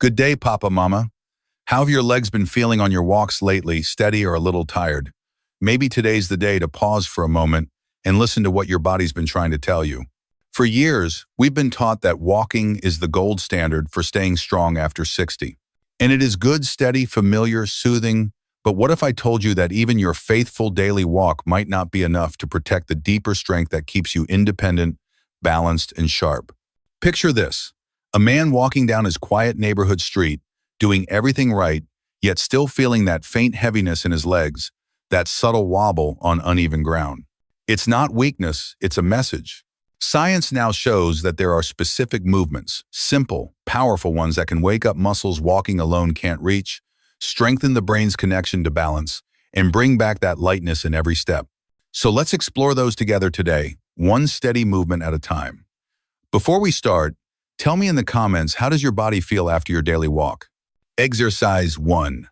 Good day, Papa Mama. How have your legs been feeling on your walks lately, steady or a little tired? Maybe today's the day to pause for a moment and listen to what your body's been trying to tell you. For years, we've been taught that walking is the gold standard for staying strong after 60. And it is good, steady, familiar, soothing, but what if I told you that even your faithful daily walk might not be enough to protect the deeper strength that keeps you independent, balanced, and sharp? Picture this. A man walking down his quiet neighborhood street, doing everything right, yet still feeling that faint heaviness in his legs, that subtle wobble on uneven ground. It's not weakness, it's a message. Science now shows that there are specific movements, simple, powerful ones that can wake up muscles walking alone can't reach, strengthen the brain's connection to balance, and bring back that lightness in every step. So let's explore those together today, one steady movement at a time. Before we start, tell me in the comments, how does your body feel after your daily walk? Exercise 1.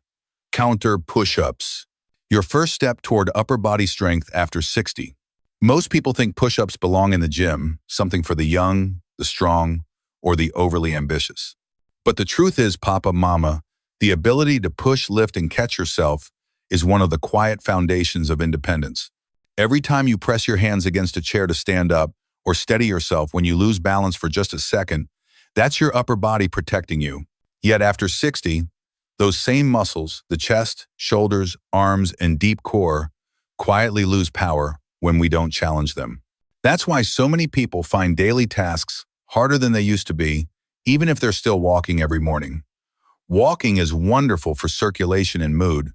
Counter push-ups. Your first step toward upper body strength after 60. Most people think push-ups belong in the gym, something for the young, the strong, or the overly ambitious. But the truth is, Papa, Mama, the ability to push, lift, and catch yourself is one of the quiet foundations of independence. Every time you press your hands against a chair to stand up or steady yourself when you lose balance for just a second, that's your upper body protecting you. Yet after 60, those same muscles, the chest, shoulders, arms, and deep core, quietly lose power when we don't challenge them. That's why so many people find daily tasks harder than they used to be, even if they're still walking every morning. Walking is wonderful for circulation and mood,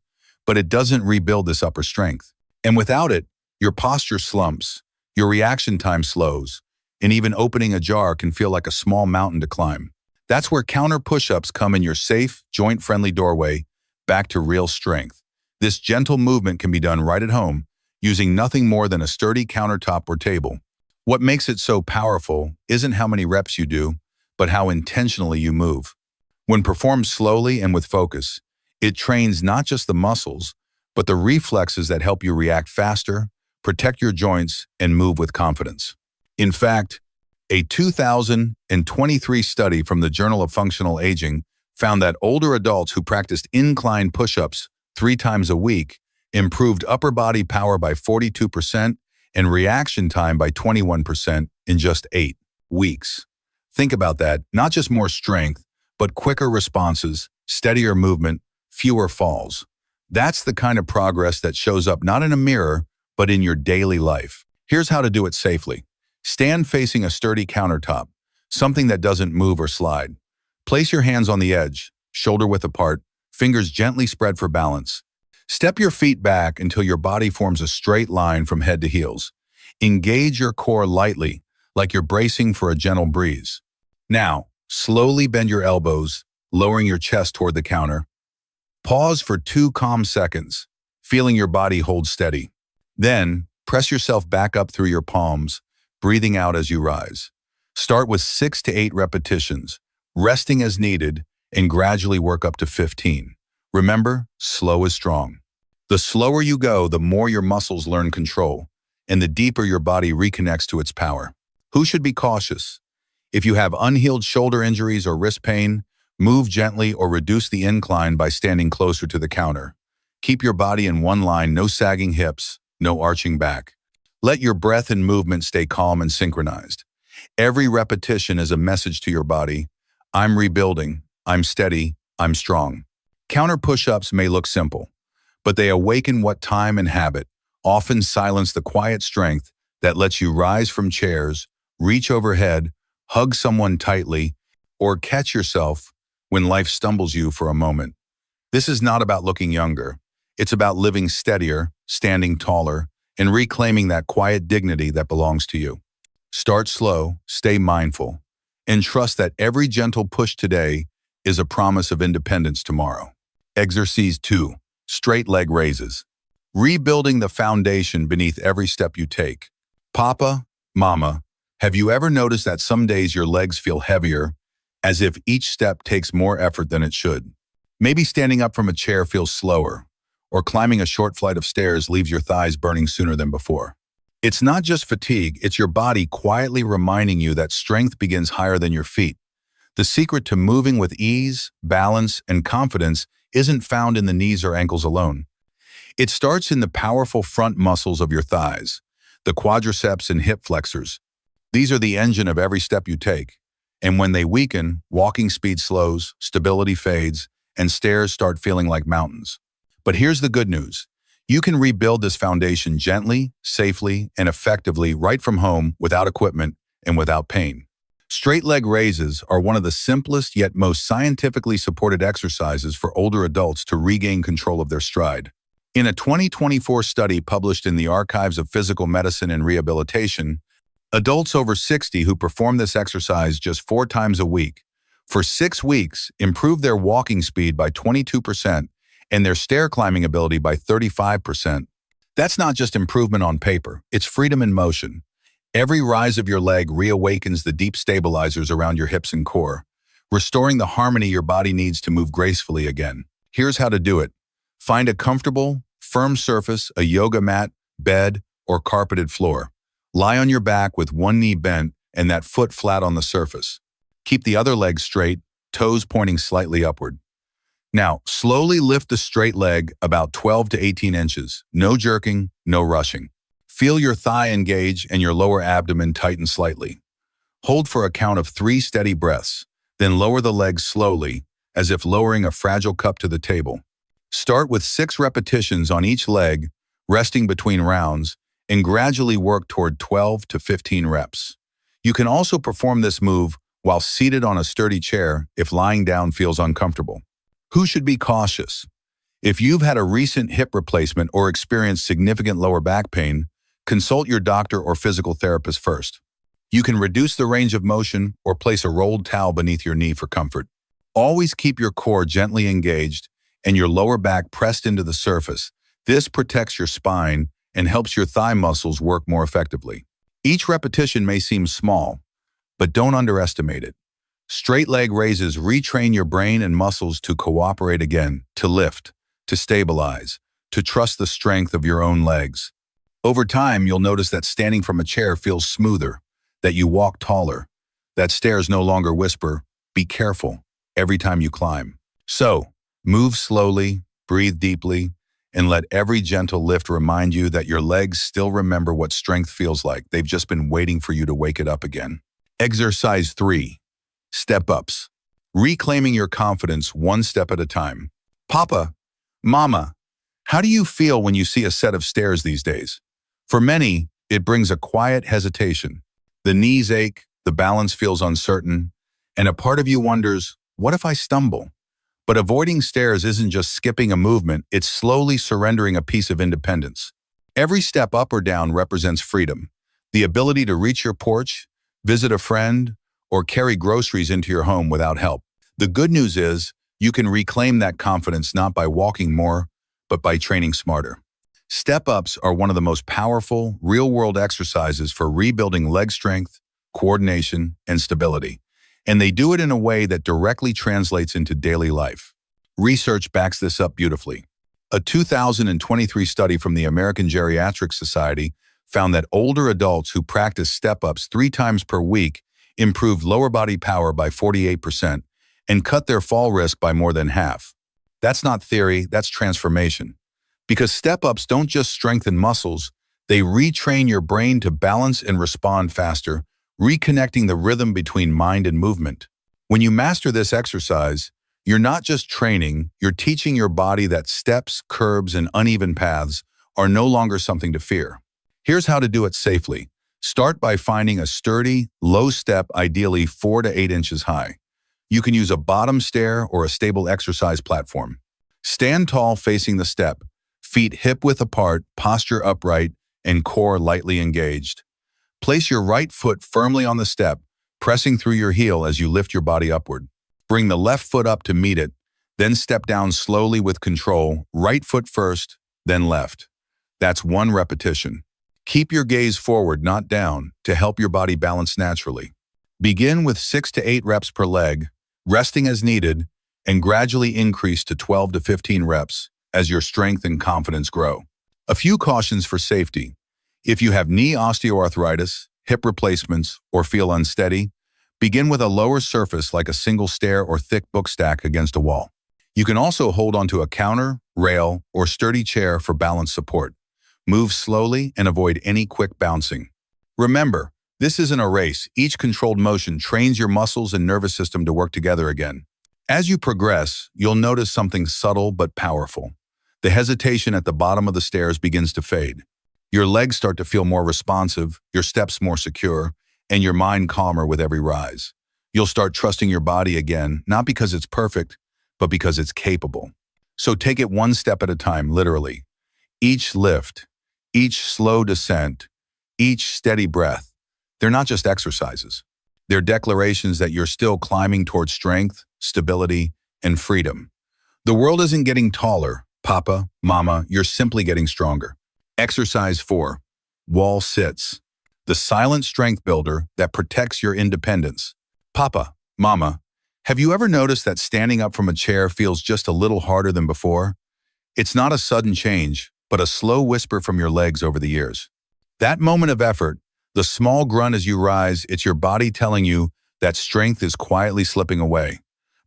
but it doesn't rebuild this upper strength. And without it, your posture slumps, your reaction time slows, and even opening a jar can feel like a small mountain to climb. That's where counter push-ups come in your safe, joint-friendly doorway back to real strength. This gentle movement can be done right at home, using nothing more than a sturdy countertop or table. What makes it so powerful isn't how many reps you do, but how intentionally you move. When performed slowly and with focus, it trains not just the muscles, but the reflexes that help you react faster, protect your joints, and move with confidence. In fact, a 2023 study from the Journal of Functional Aging found that older adults who practiced incline push-ups 3 times a week improved upper body power by 42% and reaction time by 21% in just 8 weeks. Think about that, not just more strength, but quicker responses, steadier movement, fewer falls. That's the kind of progress that shows up not in a mirror, but in your daily life. Here's how to do it safely. Stand facing a sturdy countertop, something that doesn't move or slide. Place your hands on the edge, shoulder width apart, fingers gently spread for balance. Step your feet back until your body forms a straight line from head to heels. Engage your core lightly, like you're bracing for a gentle breeze. Now, slowly bend your elbows, lowering your chest toward the counter. Pause for 2 calm seconds, feeling your body hold steady. Then, press yourself back up through your palms, breathing out as you rise. Start with 6 to 8 repetitions, resting as needed, and gradually work up to 15. Remember, slow is strong. The slower you go, the more your muscles learn control, and the deeper your body reconnects to its power. Who should be cautious? If you have unhealed shoulder injuries or wrist pain, move gently or reduce the incline by standing closer to the counter. Keep your body in one line, no sagging hips, no arching back. Let your breath and movement stay calm and synchronized. Every repetition is a message to your body. I'm rebuilding, I'm steady, I'm strong. Counter push-ups may look simple, but they awaken what time and habit often silence the quiet strength that lets you rise from chairs, reach overhead, hug someone tightly, or catch yourself when life stumbles you for a moment. This is not about looking younger. It's about living steadier, standing taller, and reclaiming that quiet dignity that belongs to you. Start slow, stay mindful, and trust that every gentle push today is a promise of independence tomorrow. Exercise 2. Straight leg raises. Rebuilding the foundation beneath every step you take. Papa, Mama, have you ever noticed that some days your legs feel heavier, as if each step takes more effort than it should? Maybe standing up from a chair feels slower, or climbing a short flight of stairs leaves your thighs burning sooner than before. It's not just fatigue, it's your body quietly reminding you that strength begins higher than your feet. The secret to moving with ease, balance, and confidence isn't found in the knees or ankles alone. It starts in the powerful front muscles of your thighs, the quadriceps and hip flexors. These are the engine of every step you take. And when they weaken, walking speed slows, stability fades, and stairs start feeling like mountains. But here's the good news. You can rebuild this foundation gently, safely, and effectively right from home without equipment and without pain. Straight leg raises are one of the simplest yet most scientifically supported exercises for older adults to regain control of their stride. In a 2024 study published in the Archives of Physical Medicine and Rehabilitation, adults over 60 who performed this exercise just 4 times a week for 6 weeks improved their walking speed by 22% and their stair climbing ability by 35%. That's not just improvement on paper, it's freedom in motion. Every rise of your leg reawakens the deep stabilizers around your hips and core, restoring the harmony your body needs to move gracefully again. Here's how to do it. Find a comfortable, firm surface, a yoga mat, bed, or carpeted floor. Lie on your back with one knee bent and that foot flat on the surface. Keep the other leg straight, toes pointing slightly upward. Now, slowly lift the straight leg about 12 to 18 inches. No jerking, no rushing. Feel your thigh engage and your lower abdomen tighten slightly. Hold for a count of 3 steady breaths, then lower the legs slowly, as if lowering a fragile cup to the table. Start with 6 repetitions on each leg, resting between rounds, and gradually work toward 12 to 15 reps. You can also perform this move while seated on a sturdy chair if lying down feels uncomfortable. Who should be cautious? If you've had a recent hip replacement or experienced significant lower back pain, consult your doctor or physical therapist first. You can reduce the range of motion or place a rolled towel beneath your knee for comfort. Always keep your core gently engaged and your lower back pressed into the surface. This protects your spine and helps your thigh muscles work more effectively. Each repetition may seem small, but don't underestimate it. Straight leg raises retrain your brain and muscles to cooperate again, to lift, to stabilize, to trust the strength of your own legs. Over time, you'll notice that standing from a chair feels smoother, that you walk taller, that stairs no longer whisper, "Be careful," every time you climb. So, move slowly, breathe deeply, and let every gentle lift remind you that your legs still remember what strength feels like. They've just been waiting for you to wake it up again. Exercise 3. Step-ups. Reclaiming your confidence one step at a time. Papa, Mama, how do you feel when you see a set of stairs these days? For many, it brings a quiet hesitation. The knees ache, the balance feels uncertain, and a part of you wonders, what if I stumble? But avoiding stairs isn't just skipping a movement, it's slowly surrendering a piece of independence. Every step up or down represents freedom, the ability to reach your porch, visit a friend, or carry groceries into your home without help. The good news is, you can reclaim that confidence not by walking more, but by training smarter. Step-ups are one of the most powerful, real-world exercises for rebuilding leg strength, coordination, and stability. And they do it in a way that directly translates into daily life. Research backs this up beautifully. A 2023 study from the American Geriatric Society found that older adults who practice step-ups 3 times per week improved lower body power by 48% and cut their fall risk by more than half. That's not theory, that's transformation. Because step-ups don't just strengthen muscles, they retrain your brain to balance and respond faster, reconnecting the rhythm between mind and movement. When you master this exercise, you're not just training, you're teaching your body that steps, curbs, and uneven paths are no longer something to fear. Here's how to do it safely. Start by finding a sturdy, low step, ideally 4 to 8 inches high. You can use a bottom stair or a stable exercise platform. Stand tall facing the step, feet hip-width apart, posture upright, and core lightly engaged. Place your right foot firmly on the step, pressing through your heel as you lift your body upward. Bring the left foot up to meet it, then step down slowly with control, right foot first, then left. That's 1 repetition. Keep your gaze forward, not down, to help your body balance naturally. Begin with 6 to 8 reps per leg, resting as needed, and gradually increase to 12 to 15 reps as your strength and confidence grow. A few cautions for safety. If you have knee osteoarthritis, hip replacements, or feel unsteady, Begin with a lower surface like a single stair or thick book stack against a wall. You can also hold onto a counter, rail, or sturdy chair for balance support. Move slowly and avoid any quick bouncing. Remember, this isn't a race. Each controlled motion trains your muscles and nervous system to work together again. As you progress, you'll notice something subtle but powerful. The hesitation at the bottom of the stairs begins to fade. Your legs start to feel more responsive, your steps more secure, and your mind calmer with every rise. You'll start trusting your body again, not because it's perfect, but because it's capable. So take it one step at a time, literally. Each lift, each slow descent, each steady breath, they're not just exercises. They're declarations that you're still climbing towards strength, stability, and freedom. The world isn't getting taller, Papa, Mama, you're simply getting stronger. Exercise 4. Wall sits. The silent strength builder that protects your independence. Papa, Mama, have you ever noticed that standing up from a chair feels just a little harder than before? It's not a sudden change, but a slow whisper from your legs over the years. That moment of effort, the small grunt as you rise, it's your body telling you that strength is quietly slipping away.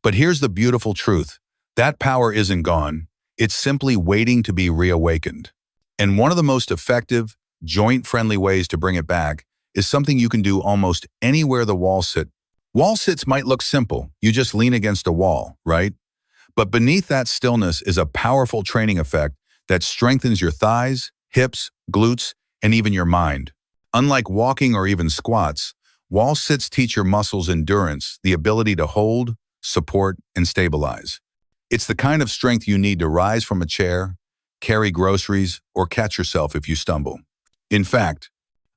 But here's the beautiful truth. That power isn't gone. It's simply waiting to be reawakened. And one of the most effective, joint-friendly ways to bring it back is something you can do almost anywhere the walls sit. Wall sits might look simple. You just lean against a wall, right? But beneath that stillness is a powerful training effect that strengthens your thighs, hips, glutes, and even your mind. Unlike walking or even squats, wall sits teach your muscles endurance, the ability to hold, support, and stabilize. It's the kind of strength you need to rise from a chair, carry groceries, or catch yourself if you stumble. In fact,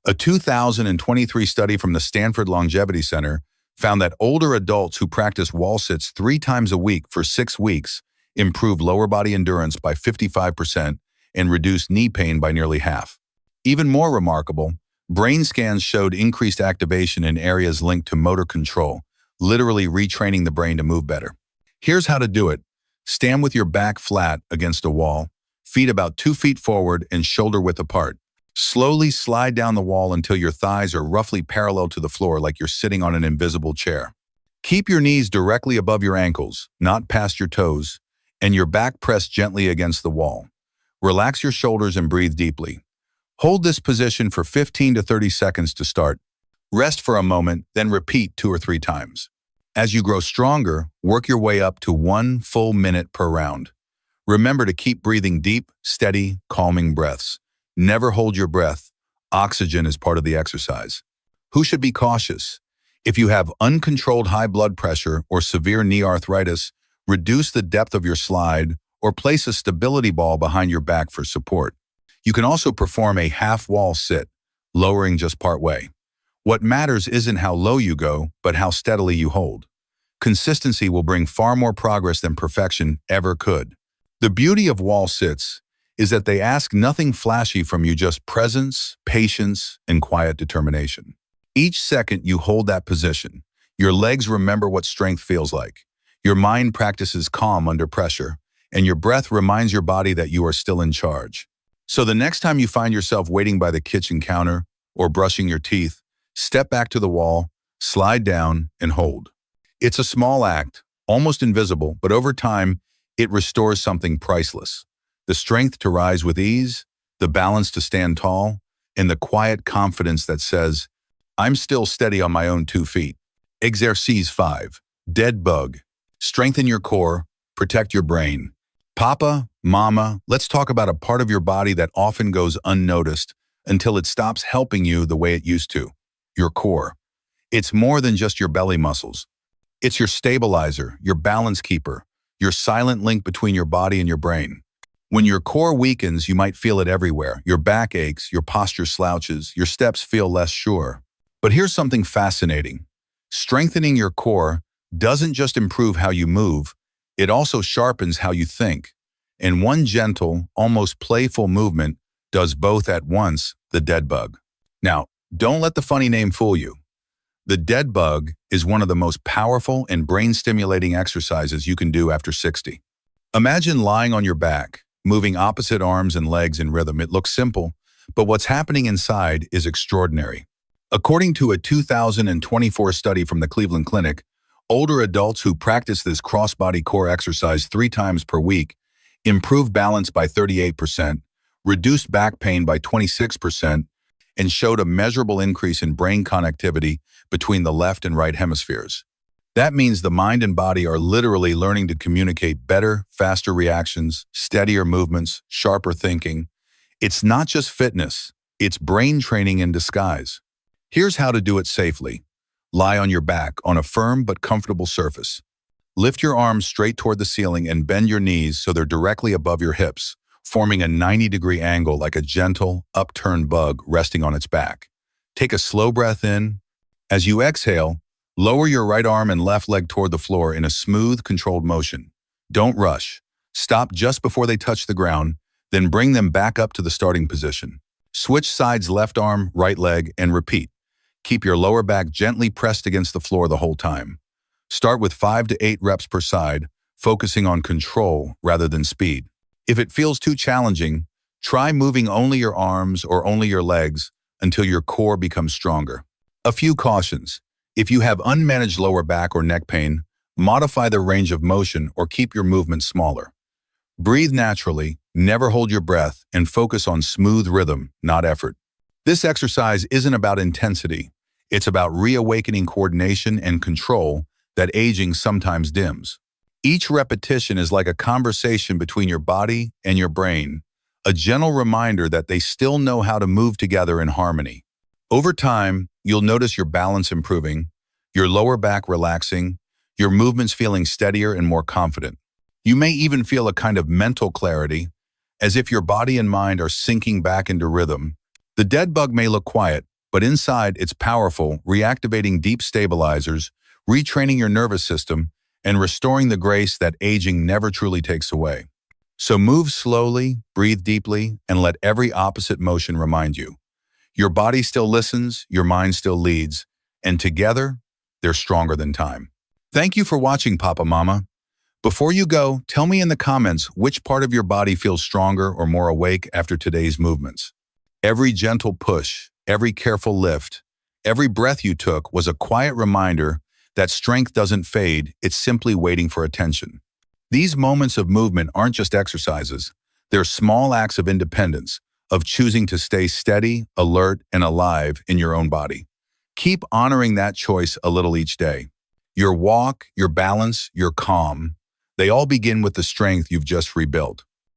a 2023 study from the Stanford Longevity Center found that older adults who practice wall sits 3 times a week for 6 weeks improved lower body endurance by 55% and reduced knee pain by nearly half. Even more remarkable, brain scans showed increased activation in areas linked to motor control, literally retraining the brain to move better. Here's how to do it. Stand with your back flat against a wall, feet about 2 feet forward and shoulder width apart. Slowly slide down the wall until your thighs are roughly parallel to the floor like you're sitting on an invisible chair. Keep your knees directly above your ankles, not past your toes, and your back pressed gently against the wall. Relax your shoulders and breathe deeply. Hold this position for 15 to 30 seconds to start. Rest for a moment, then repeat 2 or 3 times. As you grow stronger, work your way up to 1 full minute per round. Remember to keep breathing deep, steady, calming breaths. Never hold your breath. Oxygen is part of the exercise. Who should be cautious? If you have uncontrolled high blood pressure or severe knee arthritis, reduce the depth of your slide or place a stability ball behind your back for support. You can also perform a half wall sit, lowering just part way. What matters isn't how low you go, but how steadily you hold. Consistency will bring far more progress than perfection ever could. The beauty of wall sits is that they ask nothing flashy from you, just presence, patience, and quiet determination. Each second you hold that position, your legs remember what strength feels like. Your mind practices calm under pressure, and your breath reminds your body that you are still in charge. So the next time you find yourself waiting by the kitchen counter or brushing your teeth, step back to the wall, slide down, and hold. It's a small act, almost invisible, but over time, it restores something priceless. The strength to rise with ease, the balance to stand tall, and the quiet confidence that says, I'm still steady on my own 2 feet. Exercise 5. Dead bug. Strengthen your core, protect your brain. Papa, Mama, let's talk about a part of your body that often goes unnoticed until it stops helping you the way it used to. Your core. It's more than just your belly muscles. It's your stabilizer, your balance keeper, your silent link between your body and your brain. When your core weakens, you might feel it everywhere. Your back aches, your posture slouches, your steps feel less sure. But here's something fascinating. Strengthening your core doesn't just improve how you move, it also sharpens how you think. And one gentle, almost playful movement does both at once, the dead bug. Now, don't let the funny name fool you. The dead bug is one of the most powerful and brain-stimulating exercises you can do after 60. Imagine lying on your back, moving opposite arms and legs in rhythm. It looks simple, but what's happening inside is extraordinary. According to a 2024 study from the Cleveland Clinic, older adults who practice this cross-body core exercise 3 times per week improved balance by 38%, reduced back pain by 26%, and showed a measurable increase in brain connectivity between the left and right hemispheres. That means the mind and body are literally learning to communicate better, faster reactions, steadier movements, sharper thinking. It's not just fitness, it's brain training in disguise. Here's how to do it safely. Lie on your back on a firm but comfortable surface. Lift your arms straight toward the ceiling and bend your knees so they're directly above your hips, forming a 90-degree angle like a gentle, upturned bug resting on its back. Take a slow breath in. As you exhale, lower your right arm and left leg toward the floor in a smooth, controlled motion. Don't rush. Stop just before they touch the ground, then bring them back up to the starting position. Switch sides, left arm, right leg, and repeat. Keep your lower back gently pressed against the floor the whole time. Start with 5 to 8 reps per side, focusing on control rather than speed. If it feels too challenging, try moving only your arms or only your legs until your core becomes stronger. A few cautions. If you have unmanaged lower back or neck pain, modify the range of motion or keep your movements smaller. Breathe naturally, never hold your breath, and focus on smooth rhythm, not effort. This exercise isn't about intensity. It's about reawakening coordination and control that aging sometimes dims. Each repetition is like a conversation between your body and your brain, a gentle reminder that they still know how to move together in harmony. Over time, you'll notice your balance improving, your lower back relaxing, your movements feeling steadier and more confident. You may even feel a kind of mental clarity, as if your body and mind are sinking back into rhythm. The dead bug may look quiet, but inside it's powerful, reactivating deep stabilizers, retraining your nervous system, and restoring the grace that aging never truly takes away. So move slowly, breathe deeply, and let every opposite motion remind you. Your body still listens, your mind still leads, and together, they're stronger than time. Thank you for watching, Papa Mama. Before you go, tell me in the comments which part of your body feels stronger or more awake after today's movements. Every gentle push, every careful lift, every breath you took was a quiet reminder that strength doesn't fade, it's simply waiting for attention. These moments of movement aren't just exercises, they're small acts of independence, of choosing to stay steady, alert, and alive in your own body. Keep honoring that choice a little each day. Your walk, your balance, your calm, they all begin with the strength you've just rebuilt.